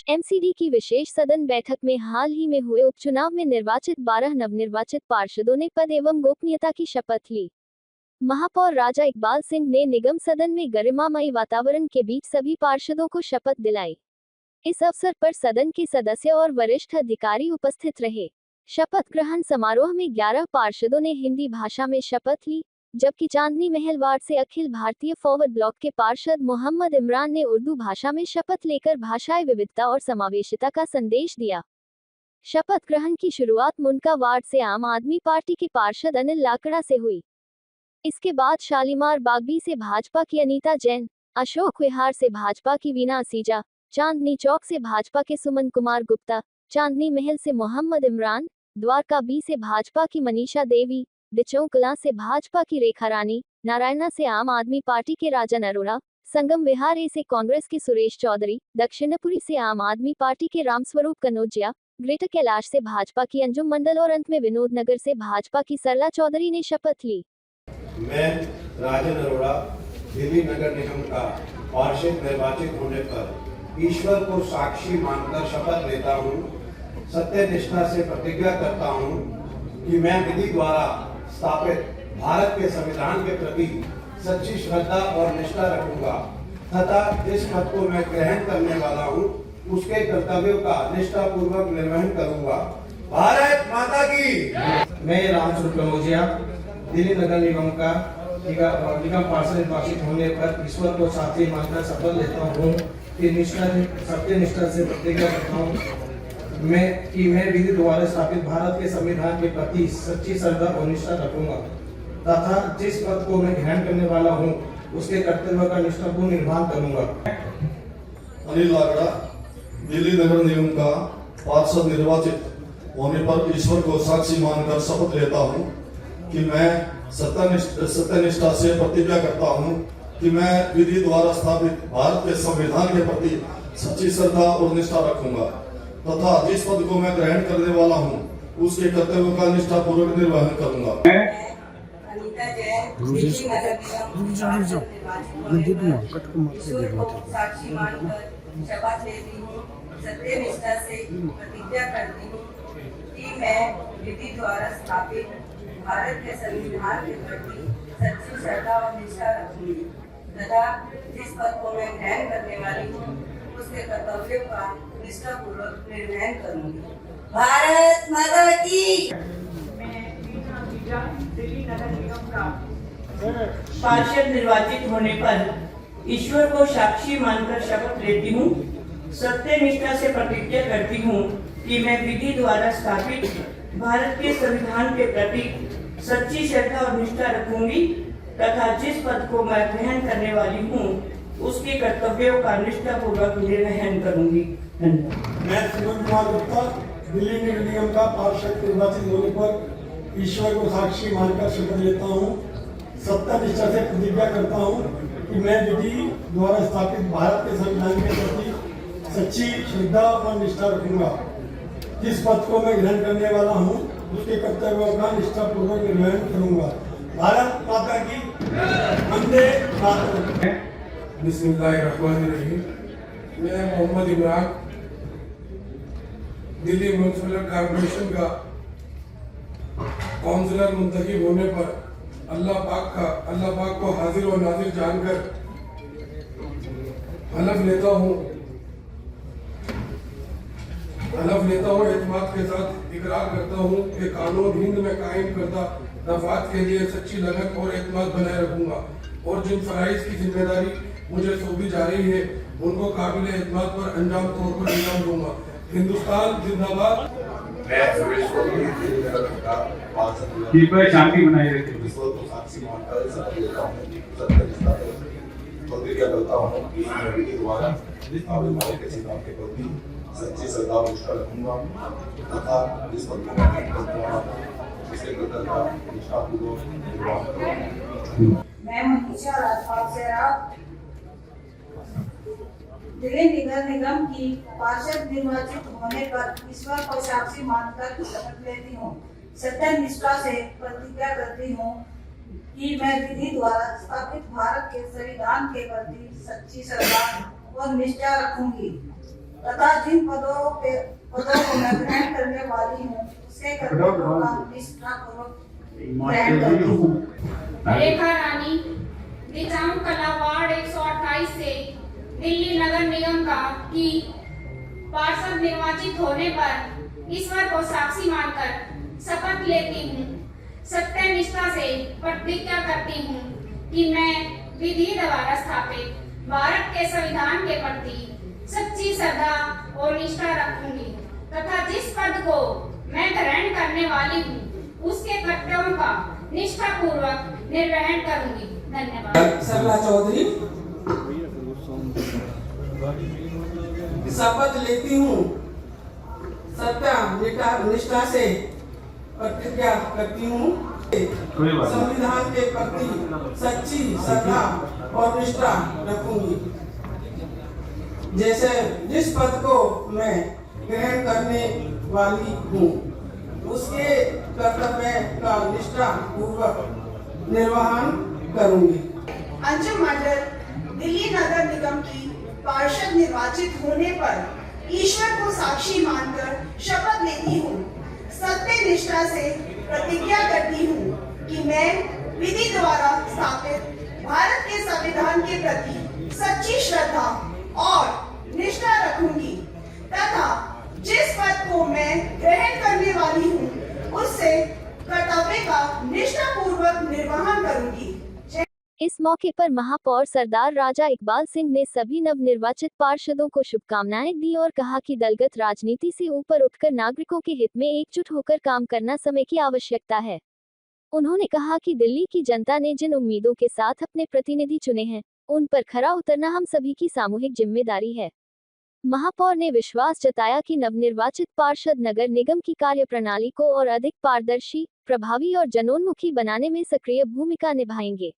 MCD की विशेष सदन बैठक में हाल ही में हुए उपचुनाव में निर्वाचित 12 नवनिर्वाचित पार्षदों ने पद एवं गोपनीयता की शपथ ली। महापौर राजा इकबाल सिंह ने निगम सदन में गरिमामयी वातावरण के बीच सभी पार्षदों को शपथ दिलाई। इस अवसर पर सदन के सदस्य और वरिष्ठ अधिकारी उपस्थित रहे। शपथ ग्रहण समारोह में 11 पार्षदों ने हिंदी भाषा में शपथ ली, जबकि चांदनी महल वार्ड से अखिल भारतीय फॉरवर्ड ब्लॉक के पार्षद मोहम्मद इमरान ने उर्दू भाषा में शपथ लेकर भाषाई विविधता और समावेशिता का संदेश दिया। शपथ ग्रहण की शुरुआत मुनका वार्ड से आम आदमी पार्टी के पार्षद अनिल लाकड़ा से हुई। इसके बाद शालीमार बागबी से भाजपा की अनीता जैन, अशोक विहार से भाजपा की वीना असीजा, चांदनी चौक से भाजपा के सुमन कुमार गुप्ता, चांदनी महल से मोहम्मद इमरान, द्वारका बी से भाजपा की मनीषा देवी, डिचौकला से भाजपा की रेखा रानी, नारायणा से आम आदमी पार्टी के राजन अरोड़ा, संगम विहार ए से कांग्रेस के सुरेश चौधरी, दक्षिणपुरी से आम आदमी पार्टी के रामस्वरूप कनौजिया, ग्रेटर कैलाश से भाजपा की अंजुम मंडल और अंत में विनोद नगर से भाजपा की सरला चौधरी ने शपथ ली। मैं राजन अरोड़ा दिल्ली नगर निगम का पार्षद निर्वाचित होने पर ईश्वर को साक्षी मानकर शपथ लेता हूँ, सत्य निष्ठा से प्रतिज्ञा करता हूँ कि मैं विधि द्वारा स्थापित भारत के संविधान के प्रति सच्ची श्रद्धा और निष्ठा रखूंगा तथा जिस पद को मैं ग्रहण करने वाला हूँ उसके कर्तव्यों का निष्ठापूर्वक निर्वहन करूंगा। भारत माता की। मैं रामस्वरूप कनौजिया दिल्ली नगर निगम का निगम पार्षद निर्वाचित होने पर ईश्वर को साक्षी मानकर शपथ लेता हूँ कि सत्य निष्ठा से प्रतिज्ञा करता हूँ मैं विधि द्वारा स्थापित भारत के संविधान के प्रति सच्ची श्रद्धा और निष्ठा रखूंगा तथा जिस पद को मैं ग्रहण करने वाला हूँ उसके कर्तव्य का निष्ठापूर्ण निर्वहन करूंगा। अनिल लाकड़ा दिल्ली नगर निगम का पार्षद निर्वाचित होने पर ईश्वर को साक्षी मानकर शपथ लेता हूँ कि मैं सत्यनिष्ठा से प्रतिज्ञा करता हूँ कि मैं विधि द्वारा स्थापित भारत के संविधान के प्रति सच्ची श्रद्धा और निष्ठा रखूंगा तथा जिस पद को मैं ग्रहण करने वाला हूँ उसके कर्तव्यों का निष्ठापूर्वक निर्वहन करूंगा। अनीता जैन साक्षी मानकर शपथ लेती हूँ, सत्य निष्ठा से प्रतिज्ञा करती हूँ कि मैं विधि द्वारा स्थापित भारत के संविधान के प्रति सच्ची श्रद्धा और निष्ठा रखूंगी तथा जिस पद को मैं ग्रहण करने वाली हूँ उसके कर्तव्यों का निष्ठापूर्वक निर्वहन करूंगी। भारत माता की। मैं दिल्ली नगर निगम का पार्षद निर्वाचित होने पर ईश्वर को साक्षी मानकर शपथ लेती हूँ, सत्य निष्ठा से प्रतिज्ञा करती हूँ कि मैं विधि द्वारा स्थापित भारत के संविधान के प्रति सच्ची श्रद्धा और निष्ठा रखूंगी तथा जिस पद को मैं ग्रहण करने वाली हूँ उसके कर्तव्यों का निष्ठापूर्वक निर्वहन करूंगी। मैं सुमन कुमार गुप्ता दिल्ली नगर निगम का पार्षद निर्वाचित होने पर ईश्वर को साक्षी मानकर शपथ लेता हूँ, सत्य निष्ठा से प्रतिज्ञा करता हूँ कि मैं विधि द्वारा स्थापित भारत के संविधान के प्रति सच्ची श्रद्धा और निष्ठा रखूंगा। जिस पद को मैं ग्रहण करने वाला हूँ उसके कर्तव्यों का निष्ठापूर्वक निर्वहन करूंगा। भारत माता की। वंदे मातरम। बिस्मिल्लाहिर्रहमानिर्रहीम। मैं मोहम्मद इमरान दिल्ली म्यूनिसिपल कॉर्पोरेशन का काउंसलर मुंतखब होने पर अल्लाह पाक को हाजिर व नाजिर जानकर हलफ लेता हूँ एतमाद के साथ इकरार करता हूँ कि कानून हिंद में कायम करता नफात के लिए सच्ची लगन और एतमाद बनाए रखूंगा और जिन फराइज की जिम्मेदारी मुझे सौंपी जा रही है उनको काबिल एतमाद पर अंजाम तौर पर अंजाम दूंगा। हिंदुस्तान जिंदाबाद। मैं सुरेश चौधरी दिल्ली नगर का पार्षद शांति बनाए रखें। ईश्वर को साक्षी मानकर शपथ लेता हूँ, सत्य निष्ठा से प्रतिज्ञा करता हूँ कि मैं विधि द्वारा भारत के संविधान के प्रति सच्ची श्रद्धा और निष्ठा रखूंगा तथा जिस पद को मैं ग्रहण करने वाला हूँ उसके कर्तव्य का निष्ठापूर्वक निर्वहन करूंगा। मैं मनीषा राजपाल से दिल्ली नगर निगम की पार्षद निर्वाचित होने पर ईश्वर को साक्षी मानकर शपथ लेती हूँ, सत्य निष्ठा से प्रतिज्ञा करती हूँ कि मैं विधि द्वारा स्थापित भारत के संविधान के प्रति सच्ची श्रद्धा और निष्ठा रखूंगी तथा जिन पदों को मैं ग्रहण करने वाली हूँ उसके कर्तव्यों का निष्ठापूर्वक ग्रहण करती हूँ। रेखा रानी दिचांग कला वार्ड 128 से दिल्ली नगर निगम का की पार्षद निर्वाचित होने पर ईश्वर को साक्षी मानकर शपथ लेती हूँ। सत्य निष्ठा से प्रतिज्ञा करती हूँ कि मैं विधि द्वारा स्थापित भारत के संविधान के प्रति सच्ची श्रद्धा और निष्ठा रखूंगी तथा जिस पद को मैं ग्रहण करने वाली हूँ उसके कर्तव्यों का निष्ठापूर्वक निर्वहन करूंगी। धन्यवाद। सरला चौधरी शपथ लेती हूँ, सत्य निष्ठा से प्रतिज्ञा करती हूँ, संविधान के प्रति सच्ची श्रद्धा और निष्ठा रखूंगी। जैसे जिस पद को मैं ग्रहण करने वाली हूँ उसके कर्तव्य का निष्ठा पूर्वक निर्वहन करूंगी। अंजुम मंडल दिल्ली नगर निगम की पार्षद निर्वाचित होने पर ईश्वर को साक्षी मानकर शपथ लेती हूँ। सत्य निष्ठा से प्रतिज्ञा करती हूँ कि मैं विधि द्वारा स्थापित भारत के संविधान के प्रति सच्ची श्रद्धा और निष्ठा रखूंगी तथा जिस पद को मैं ग्रहण करने वाली हूँ उससे कर्तव्य का निष्ठापूर्वक निर्वहन करूंगी। इस मौके पर महापौर सरदार राजा इकबाल सिंह ने सभी नवनिर्वाचित पार्षदों को शुभकामनाएं दी और कहा कि दलगत राजनीति से ऊपर उठकर नागरिकों के हित में एकजुट होकर काम करना समय की आवश्यकता है। उन्होंने कहा कि दिल्ली की जनता ने जिन उम्मीदों के साथ अपने प्रतिनिधि चुने हैं उन पर खरा उतरना हम सभी की सामूहिक जिम्मेदारी है। महापौर ने विश्वास जताया कि नवनिर्वाचित पार्षद नगर निगम की कार्यप्रणाली को और अधिक पारदर्शी, प्रभावी और जनोन्मुखी बनाने में सक्रिय भूमिका निभाएंगे।